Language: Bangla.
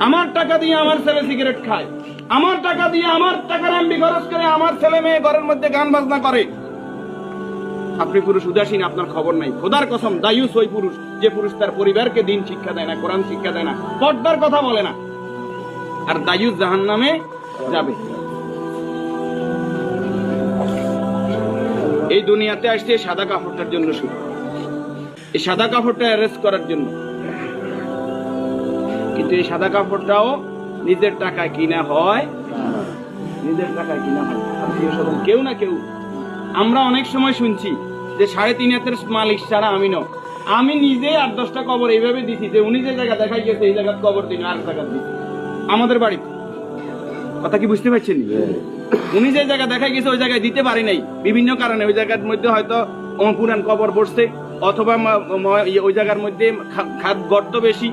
আমার টাকা দিয়ে আমার ছেলে সিগারেট খায়, আমার টাকা দিয়ে আমার টাকার এমবি খরচ করে আমার ছেলে মেয়ে ঘরের মধ্যে গান বাজনা করে। আপনি পুরুষ উদাসীন, আপনার খবর নাই। খোদার কসম, দায়ুস ওই পুরুষ যে পুরুষ তার পরিবারকে দিন শিক্ষা দেয় না, কোরআন শিক্ষা দেয় না, পর্দার কথা বলে না, আর দায়ুস জাহান্নামে যাবে। এই দুনিয়াতে আসছে সাদা কাপড়টার জন্য, শুধু এই সাদা কাপড়টা অ্যারেস্ট করার জন্য। কিন্তু এই সাদা কাপড়টাও নিজের টাকায় কিনা হয়, নিজের টাকায় কিনা হয়। কেউ না কেউ, আমরা অনেক সময় শুনছি যে 3.5 হাতের মালিক ছাড়া আমি ন, আমি নিজে 8-10টা কবর এইভাবে দিছি যে উনি যে জায়গা দেখাই গেছে এই জায়গার কবর দিন আর জায়গা দিন আমাদের বাড়ি। কথা কি বুঝতে পারছেন? উনি যে জায়গা দেখাই গেছে ওই জায়গায় দিতে পারি নাই বিভিন্ন কারণে। ওই জায়গার মধ্যে হয়তো পুরান কবর পড়ছে, অথবা ওই জায়গার মধ্যে খাদ গর্ত বেশি,